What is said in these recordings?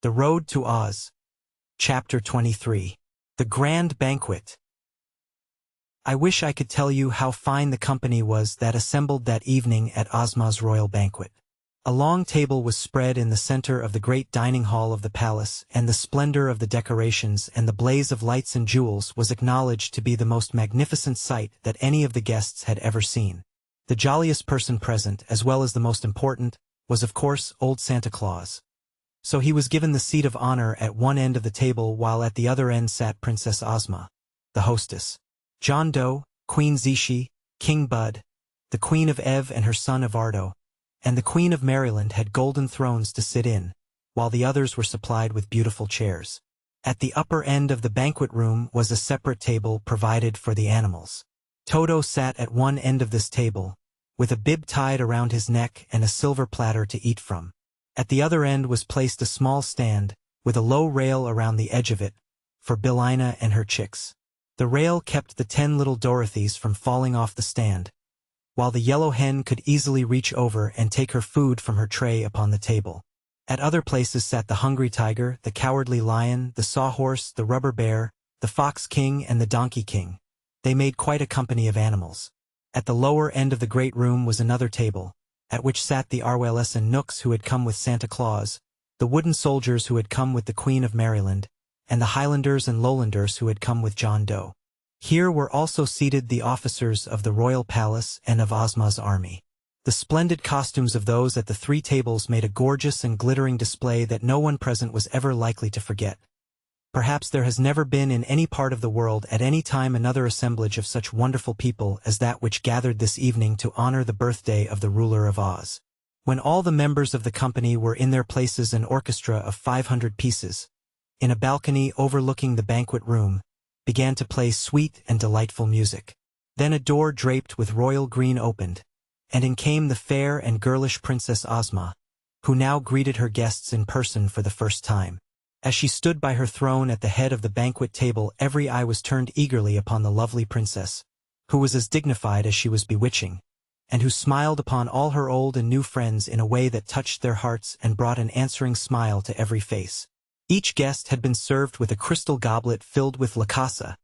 The Road to Oz. Chapter 23. The Grand Banquet. I wish I could tell you how fine the company was that assembled that evening at Ozma's royal banquet. A long table was spread in the center of the great dining hall of the palace, and the splendor of the decorations and the blaze of lights and jewels was acknowledged to be the most magnificent sight that any of the guests had ever seen. The jolliest person present, as well as the most important, was of course old Santa Claus. So he was given the seat of honor at one end of the table, while at the other end sat Princess Ozma, the hostess. John Doe, Queen Zishi, King Bud, the Queen of Ev and her son Evardo, and the Queen of Maryland had golden thrones to sit in, while the others were supplied with beautiful chairs. At the upper end of the banquet room was a separate table provided for the animals. Toto sat at one end of this table, with a bib tied around his neck and a silver platter to eat from. At the other end was placed a small stand, with a low rail around the edge of it, for Billina and her chicks. The rail kept the 10 little Dorothys from falling off the stand, while the yellow hen could easily reach over and take her food from her tray upon the table. At other places sat the hungry tiger, the cowardly lion, the sawhorse, the rubber bear, the fox king, and the donkey king. They made quite a company of animals. At the lower end of the great room was another table, at which sat the Arwelles and Nooks who had come with Santa Claus, the wooden soldiers who had come with the Queen of Maryland, and the Highlanders and Lowlanders who had come with John Doe. Here were also seated the officers of the royal palace and of Ozma's army. The splendid costumes of those at the 3 tables made a gorgeous and glittering display that no one present was ever likely to forget. Perhaps there has never been in any part of the world at any time another assemblage of such wonderful people as that which gathered this evening to honor the birthday of the ruler of Oz. When all the members of the company were in their places, an orchestra of 500 pieces, in a balcony overlooking the banquet room, began to play sweet and delightful music. Then a door draped with royal green opened, and in came the fair and girlish Princess Ozma, who now greeted her guests in person for the first time. As she stood by her throne at the head of the banquet table, every eye was turned eagerly upon the lovely princess, who was as dignified as she was bewitching, and who smiled upon all her old and new friends in a way that touched their hearts and brought an answering smile to every face. Each guest had been served with a crystal goblet filled with lacasa,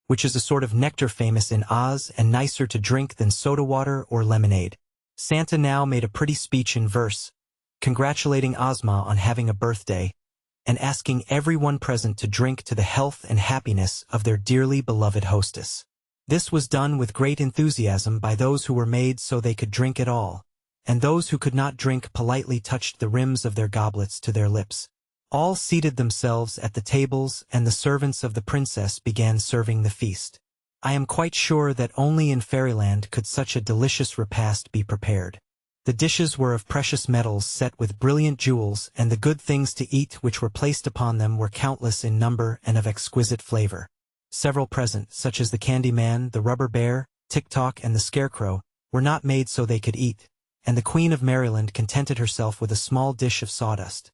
which is a sort of nectar famous in Oz and nicer to drink than soda water or lemonade. Santa now made a pretty speech in verse, congratulating Ozma on having a birthday, and asking everyone present to drink to the health and happiness of their dearly beloved hostess. This was done with great enthusiasm by those who were made so they could drink at all, and those who could not drink politely touched the rims of their goblets to their lips. All seated themselves at the tables, and the servants of the princess began serving the feast. I am quite sure that only in fairyland could such a delicious repast be prepared. The dishes were of precious metals set with brilliant jewels, and the good things to eat which were placed upon them were countless in number and of exquisite flavor. Several present, such as the Candy Man, the Rubber Bear, Tick-Tock, and the Scarecrow, were not made so they could eat, and the Queen of Maryland contented herself with a small dish of sawdust.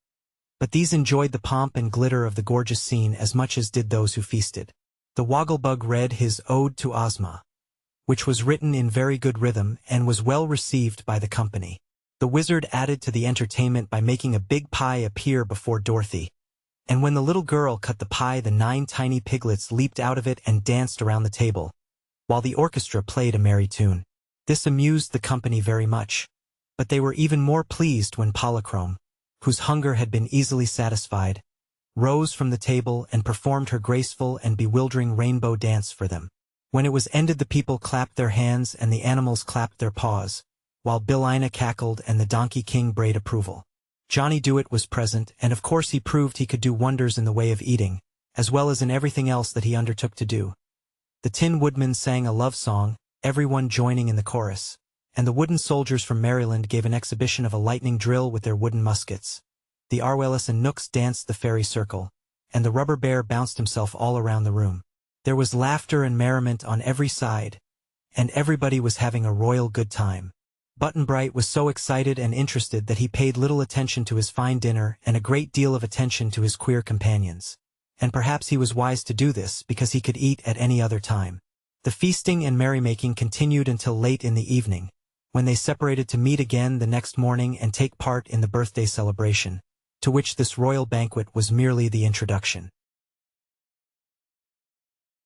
But these enjoyed the pomp and glitter of the gorgeous scene as much as did those who feasted. The Wogglebug read his Ode to Ozma, which was written in very good rhythm and was well received by the company. The wizard added to the entertainment by making a big pie appear before Dorothy, and when the little girl cut the pie, the 9 tiny piglets leaped out of it and danced around the table, while the orchestra played a merry tune. This amused the company very much, but they were even more pleased when Polychrome, whose hunger had been easily satisfied, rose from the table and performed her graceful and bewildering rainbow dance for them. When it was ended, the people clapped their hands and the animals clapped their paws, while Billina cackled and the Donkey King brayed approval. Johnny Dewett was present, and of course he proved he could do wonders in the way of eating, as well as in everything else that he undertook to do. The Tin Woodman sang a love song, everyone joining in the chorus, and the wooden soldiers from Maryland gave an exhibition of a lightning drill with their wooden muskets. The Arwelles and Nooks danced the fairy circle, and the Rubber Bear bounced himself all around the room. There was laughter and merriment on every side, and everybody was having a royal good time. Button-Bright was so excited and interested that he paid little attention to his fine dinner and a great deal of attention to his queer companions. And perhaps he was wise to do this, because he could eat at any other time. The feasting and merrymaking continued until late in the evening, when they separated to meet again the next morning and take part in the birthday celebration. to which this royal banquet was merely the introduction.